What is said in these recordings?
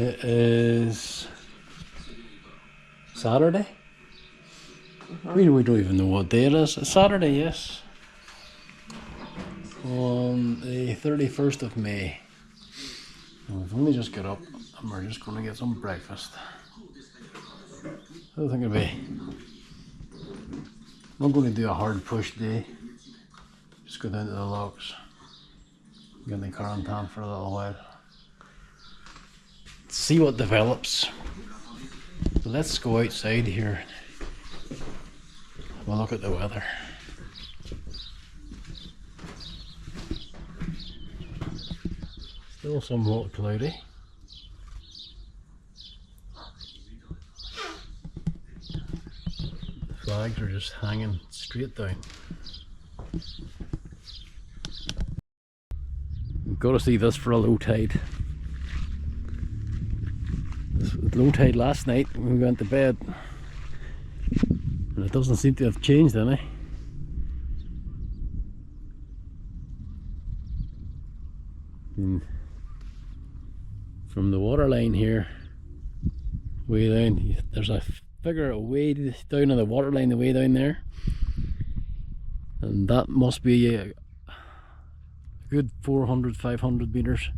It is Saturday. We don't even know what day it is. It's Saturday, yes. On the 31st of May. And we've only just got up and we're just going to get some breakfast. I don't think it'll be. I'm not going to do a hard push day. Just go down to the locks. Get in the Carentan for a little while. See what develops. So let's go outside here. We'll look at the weather. Still somewhat cloudy. The flags are just hanging straight down. We've got to see this for a low tide. This was low tide last night when we went to bed. And it doesn't seem to have changed any. And from the water line here, way down, there's a figure way down on the water line, the way down there. And that must be a good 400, 500 meters.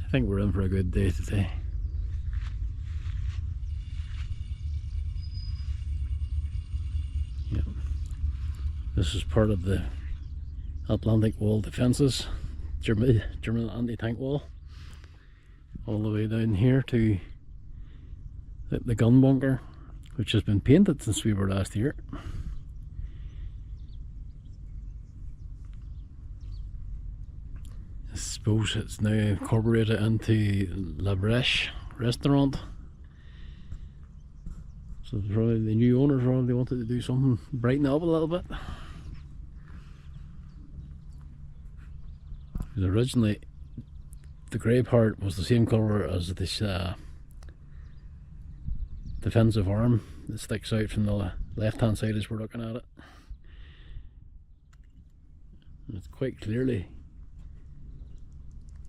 I think we're in for a good day today. Yep. This is part of the Atlantic Wall defences, German anti-tank wall, all the way down here to the gun bunker, which has been painted since we were last here. I suppose it's now incorporated into La Brèche restaurant. So probably the new owners probably wanted to do something, brighten it up a little bit. Because originally the grey part was the same colour as this defensive arm that sticks out from the left hand side as we're looking at it. And it's quite clearly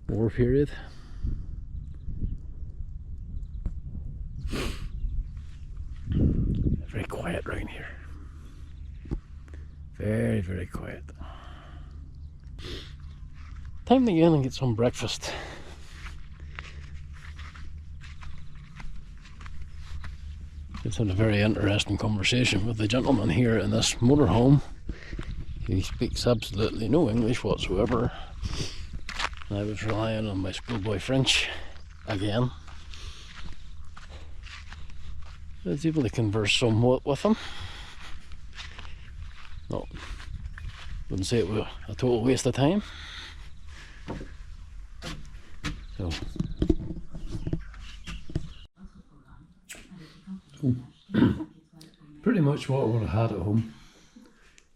war period. Very quiet around here. Very, very quiet. Time to get in and get some breakfast. Just had a very interesting conversation with the gentleman here in this motorhome. He speaks absolutely no English whatsoever. I was relying on my schoolboy French again. I was able to converse somewhat with him. No, wouldn't say it was a total waste of time. So, pretty much what I would have had at home.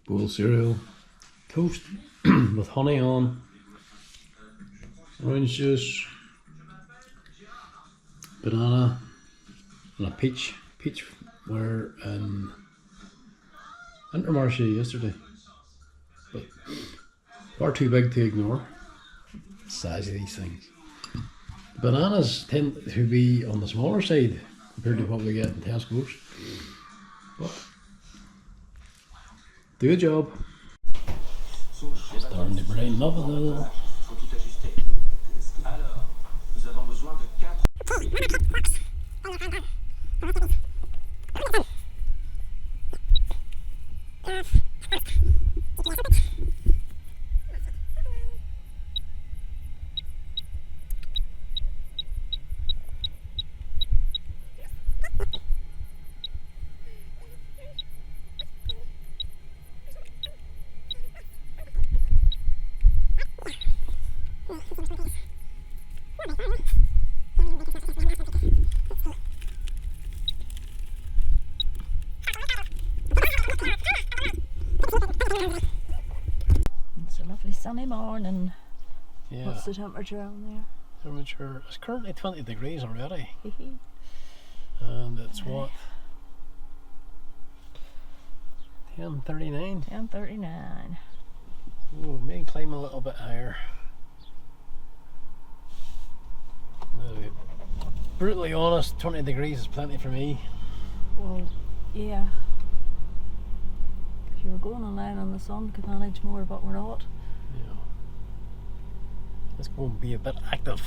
Boiled cereal, toast with honey on, orange juice, banana, and a peach. Peach were in Carentan yesterday, but far too big to ignore the size of these things. Bananas tend to be on the smaller side compared to what we get in Tesco's, but do a job. Starting to brighten up a little. It's a lovely sunny morning. Yeah. What's the temperature on there? temperature is currently 20 degrees already. And it's what? 10:39. 10:39. Oh, maybe climb a little bit higher. No, brutally honest, 20 degrees is plenty for me. Well, yeah. If you were going and lying in the sun, could manage more, but we're not. Yeah. Let's go and be a bit active.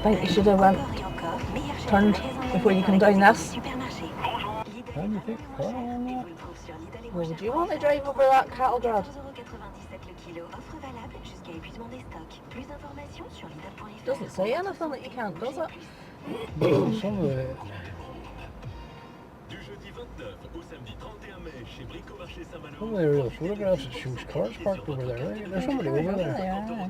I think you should have turned before you come down this. Can you take the car on that? Well, would you want to drive over that cattle guard? Doesn't say anything that you can't, does it? No, some of the... Some of the real photographs that shows cars parked over there, right? There's somebody over there. Yeah.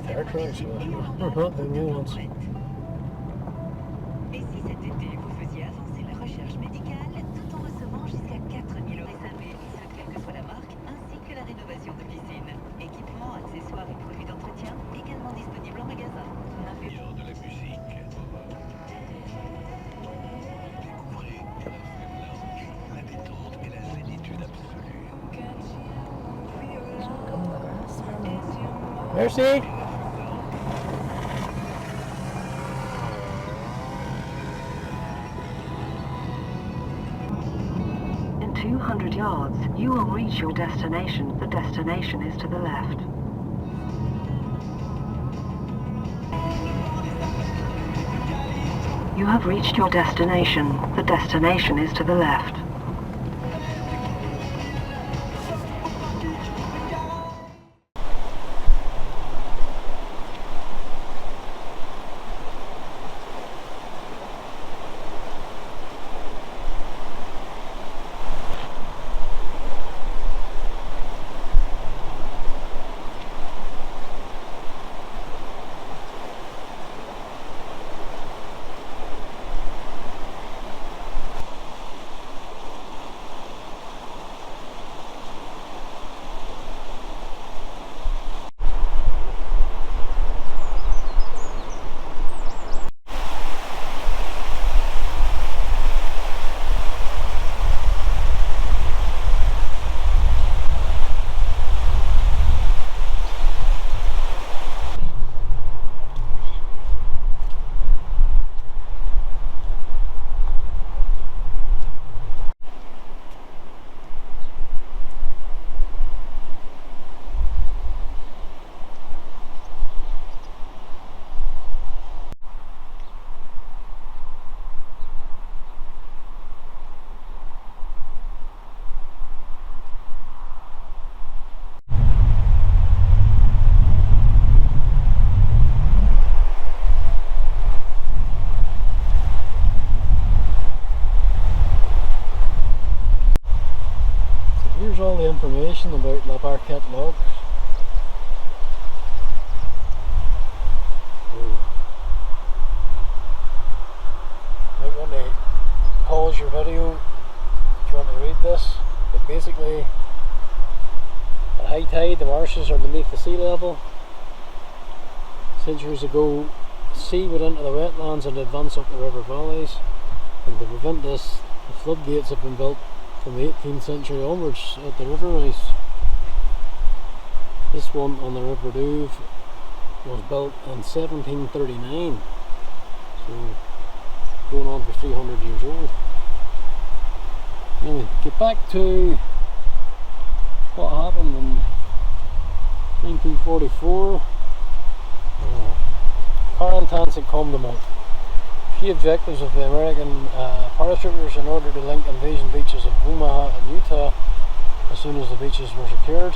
They're trucks, so we're not the new ones. Et si cet été vous faisiez avancer la recherche médicale tout en recevant jusqu'à 4 000 € SAV, ce quelle que soit la marque, ainsi que la rénovation de piscine. Équipements, accessoires et produits d'entretien également disponibles en magasin. De la musique. Découvrez la détente et la zénitude absolue. Merci! In 200 yards, you will reach your destination. The destination is to the left. You have reached your destination. The destination is to the left. Here's all the information about La Barquette log. Might want to pause your video if you want to read this, but basically at high tide the marshes are beneath the sea level. Centuries ago the sea went into the wetlands and advanced up the river valleys, and to prevent this the floodgates have been built from the 18th century onwards at the river rise. This one on the River Douve was built in 1739, so going on for 300 years old. Anyway, get back to what happened in 1944. Carentan had come to Mount. Key objectives of the American paratroopers in order to link invasion beaches of Omaha and Utah as soon as the beaches were secured.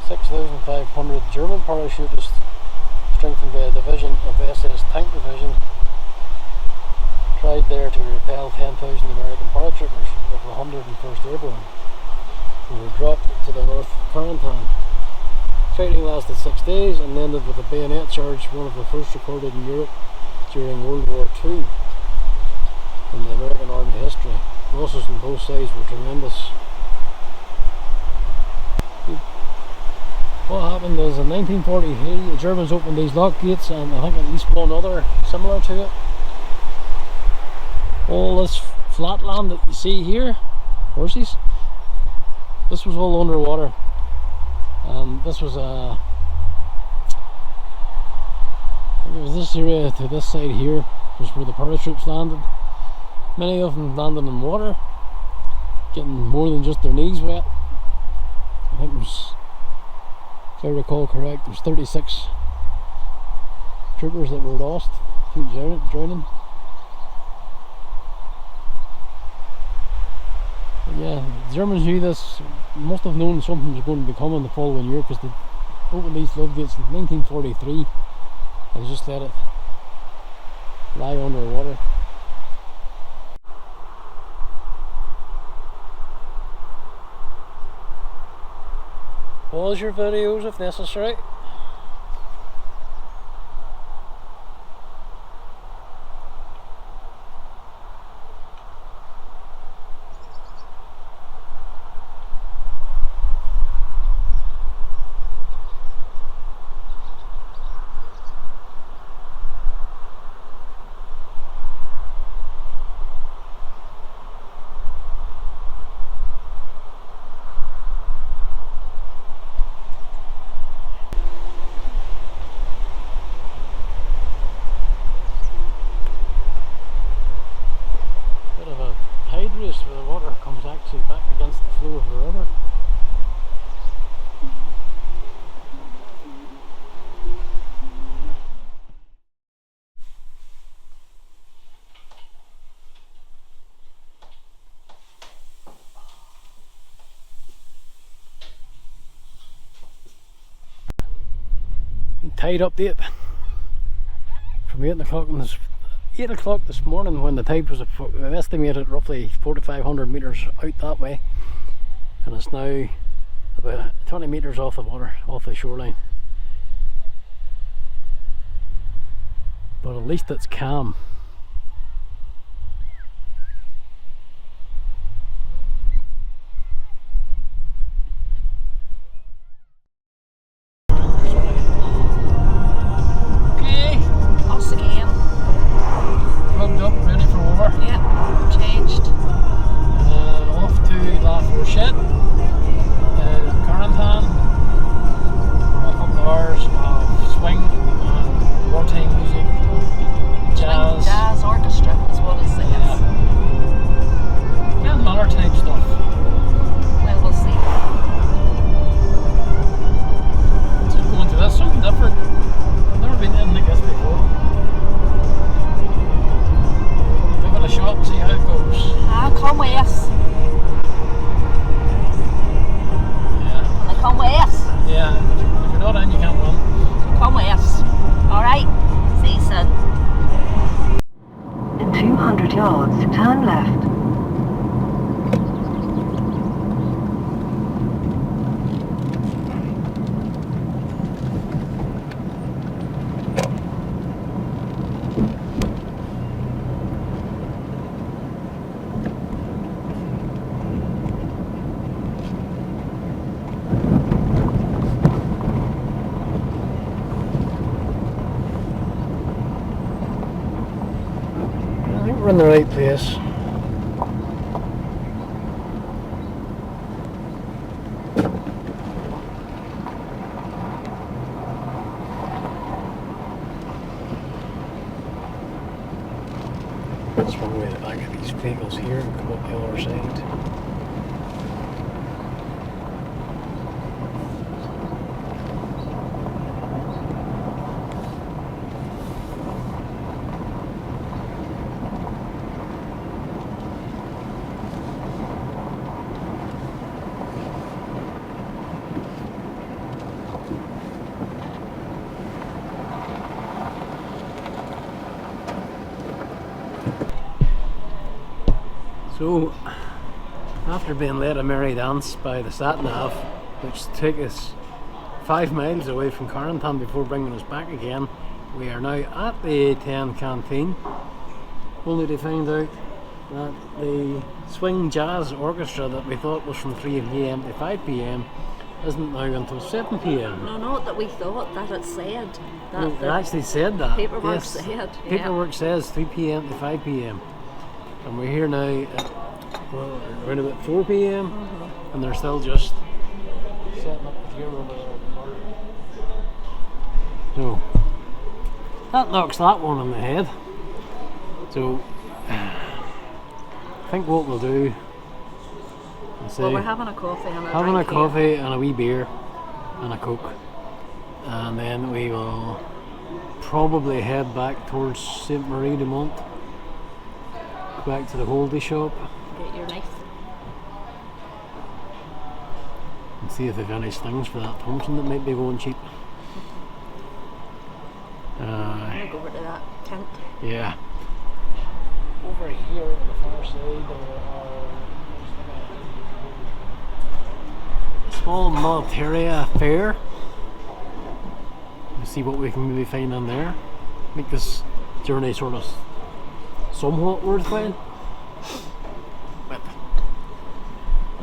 6,500 German parachutists, strengthened by a division of SS Tank Division, tried there to repel 10,000 American paratroopers of the 101st Airborne, who were dropped to the North Carentan. Fighting lasted 6 days and ended with a bayonet charge, one of the first recorded in Europe during World War II in the American Army history. Losses on both sides were tremendous. What happened is in 1943 the Germans opened these lock gates, and I think at least one other similar to it. All this flat land that you see here, horses, this was all underwater, and this was it was this area to this side here was where the paratroops landed. Many of them landed in water, getting more than just their knees wet. I think it was, if I recall correct, there's 36 troopers that were lost through drowning. But yeah, the Germans knew this, must have known something was going to be coming the following year, because they opened these floodgates in 1943 and just let it lie underwater. Pause your videos if necessary. Where the water comes actually back against the flow of the river. Tide update from 8 o'clock this morning, when the tide was estimated roughly 4,500 metres out that way, and it's now about 20 metres off the water, off the shoreline. But at least it's calm. Turn left. I think we're in the right place. swing away the back of these vehicles here and come up the other side. So, after being led a merry dance by the sat-nav, which took us 5 miles away from Carentan before bringing us back again, we are now at the A10 canteen, only to find out that the swing jazz orchestra that we thought was from 3 PM to 5 PM isn't now until 7 PM. No, not that we thought, that it said. That No, it actually said that. paperwork Yes. said. Yeah. Paperwork says 3 PM to 5 PM. And we're here now at around about 4 PM, and they're still just setting up the gear over there at the corner. So that knocks that one on the head. So I think what we'll do is Well, we're having a coffee and a having a drink here. coffee and a wee beer and a Coke, and then we will probably head back towards Saint Marie de Mont, back to the Holdy shop Get your knife. and see if they've any slings for that Thompson that might be going cheap. I'm gonna go over to that tent. Yeah. Over here on the far side there are a small Malteria fair. We'll see what we can maybe find in there. Make this journey sort of somewhat worthwhile. But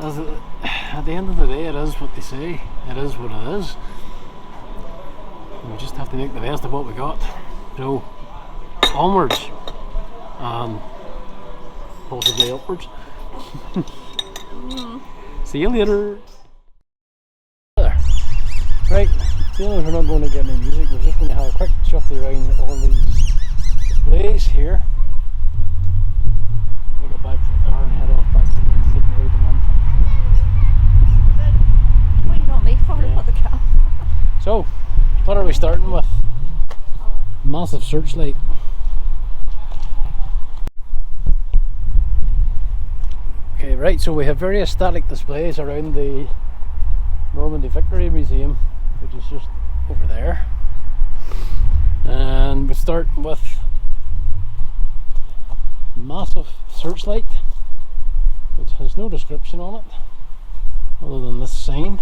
at the end of the day, it is what they say. It is what it is. We just have to make the best of what we got. So, onwards and possibly upwards. See you later. Right, seeing as we're not going to get any music, we're just going to have a quick shuffle around all these displays here. We go back to the car and head off back to Saint Marie de Mont. What you not me for? Yeah. Not the cam. So, what are we starting with? Massive searchlight. Okay, right, so we have various static displays around the Normandy Victory Museum, which is just over there. And we start with massive searchlight, which has no description on it other than this sign.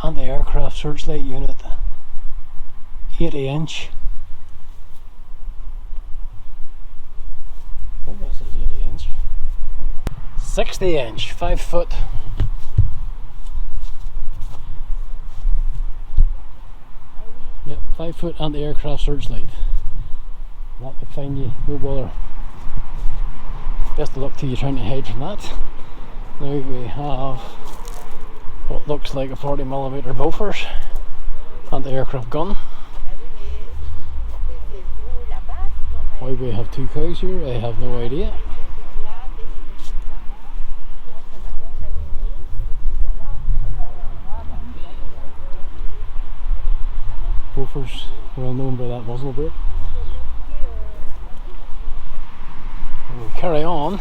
Anti-aircraft searchlight unit, 80-inch. Oh, this is 80-inch. 60-inch, 5 foot. Yep, 5 foot anti-aircraft searchlight. That would find you, no bother. Best of luck to you trying to hide from that. Now we have what looks like a 40mm Bofors anti-aircraft gun. Why we have 2 cows here, I have no idea. Bofors, well known by that muzzle brake. We'll carry on.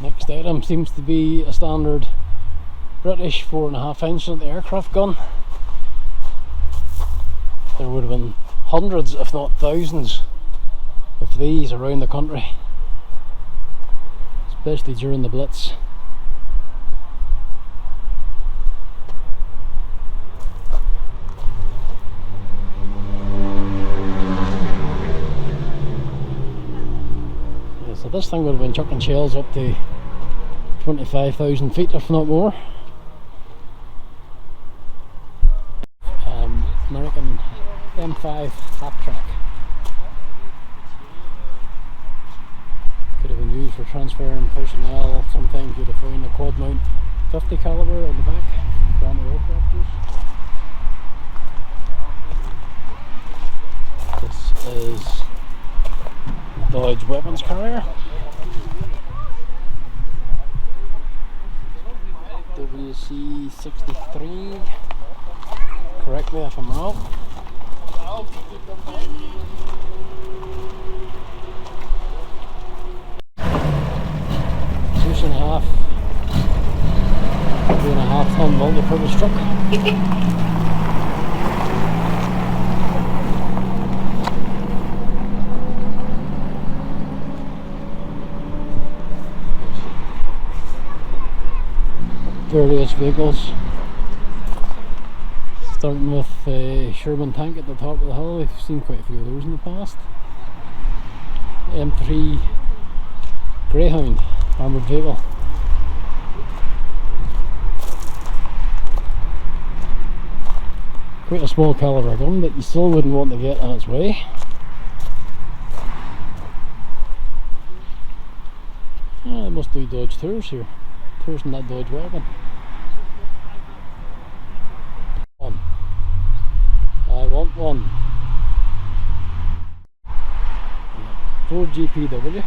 Next item seems to be a standard British 4.5-inch anti-aircraft gun. There would have been hundreds, if not thousands, of these around the country, especially during the Blitz. this thing would have been chucking shells up to 25,000 feet, if not more. American M5 half track. Could have been used for transferring personnel. Sometimes you'd have found a quad mount 50 caliber on the back for anti-aircraft use. This is Dodge weapons carrier. WC-63. Correct me if I'm wrong. 2.5 ton multi-purpose truck. Various vehicles, starting with a Sherman tank at the top of the hill. We've seen quite a few of those in the past. M3 Greyhound armoured vehicle. Quite a small caliber gun, but you still wouldn't want to get on its way. They must do Dodge tours here. Tours in that Dodge wagon. I want one. Ford GPW.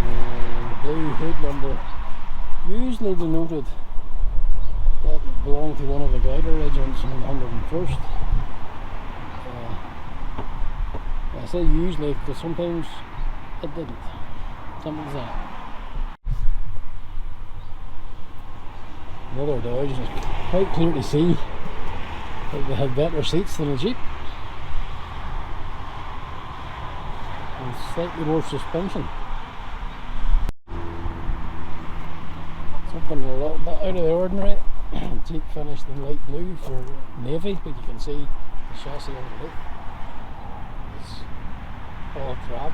And the blue hood number usually denoted that it belonged to one of the glider regiments in the 101st. I say usually because sometimes it didn't. Something like that. Another Dodge, it's quite clear to see that they had better seats than a Jeep. And slightly more suspension. Something a little bit out of the ordinary. Jeep finished in light blue for navy, but you can see the chassis underneath. It's all drab.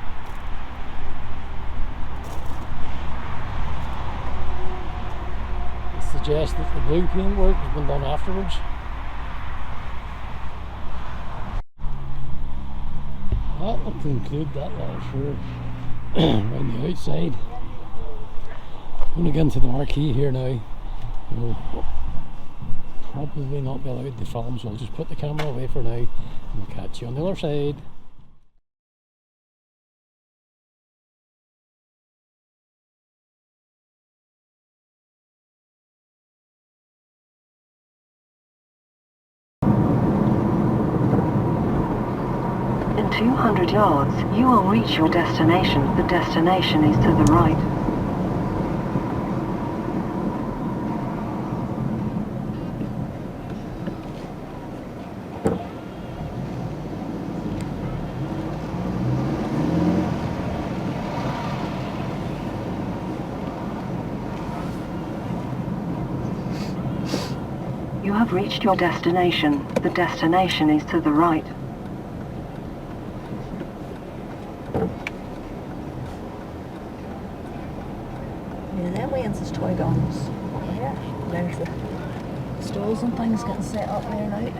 It suggests that the blue paint work has been done afterwards. That will conclude that little tour around the outside. Going to get into the marquee here now. We'll probably not be allowed to film, so I'll just put the camera away for now and we'll catch you on the other side. In 200 yards, you will reach your destination. The destination is to the right. You have reached your destination. The destination is to the right. Yeah, that way is toy guns. Yeah, there's the stalls and things getting set up there now.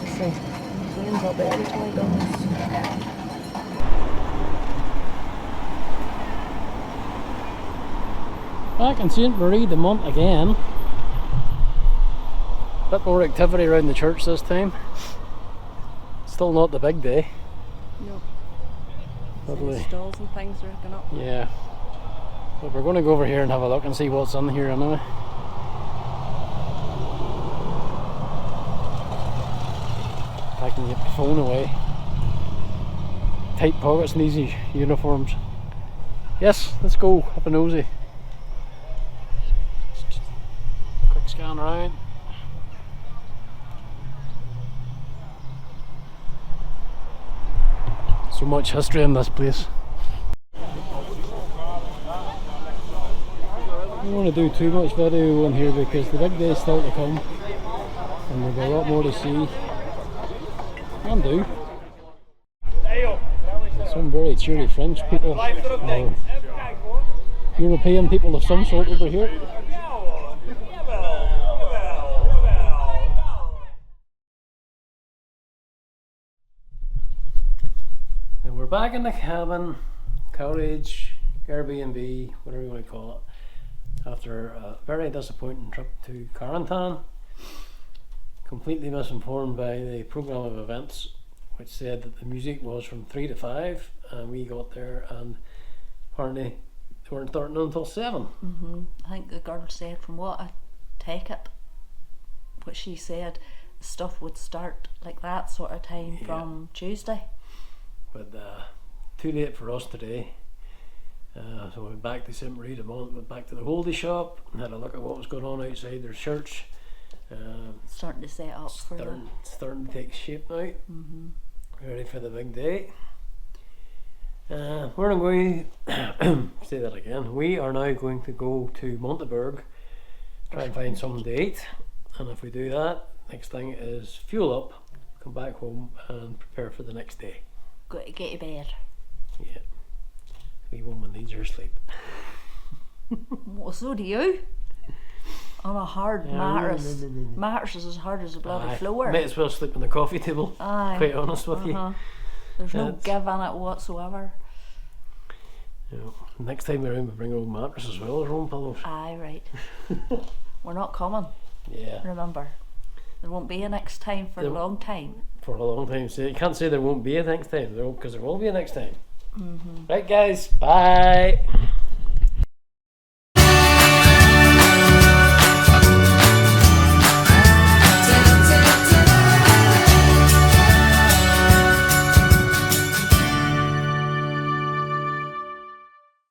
See, wheels up there, the toy guns. Back in St. Marie de Mont again. Bit more activity around the church this time. Still not the big day. No. Probably. Stalls and things racking up. Yeah. But we're going to go over here and have a look and see what's in here anyway. I can get the phone away. Tight pockets in these uniforms. Yes, let's go. Have a nosy. Quick scan around. So much history in this place. want to do too much video in here because the big day is still to come and there'll be a lot more to see and do. Some very cheery French people, or European people of some sort over here. And we're back in the cabin, cottage, Airbnb, whatever you want to call it, after a very disappointing trip to Carentan. Completely misinformed by the programme of events, which said that the music was from 3 to 5, and we got there and apparently they weren't starting until 7. I think the girl said, from what I take it, what she said, stuff would start like that sort of time from Tuesday. But too late for us today. So we went back to St. Marie de Mont, went back to the Holdie shop and had a look at what was going on outside their church. Starting to set up for starting to take shape now. Ready for the big day. We're not going to say that again. We are now going to go to Monteberg, try and find something to eat, and if we do that, next thing is fuel up, come back home and prepare for the next day. Got to get to bed. Yeah, wee woman needs her sleep. Well, so do you. On a hard mattress. Mattress is as hard as a bloody floor. Might as well sleep on the coffee table. Aye. Quite honest with you. There's no give in it whatsoever. You know, next time we're in, we bring our own mattress as well as our own pillows. Aye, right. We're not coming. Yeah. Remember, there won't be a next time for a long time. For a long time. So you can't say there won't be a next time, because there will be a next time. Right, guys. Bye.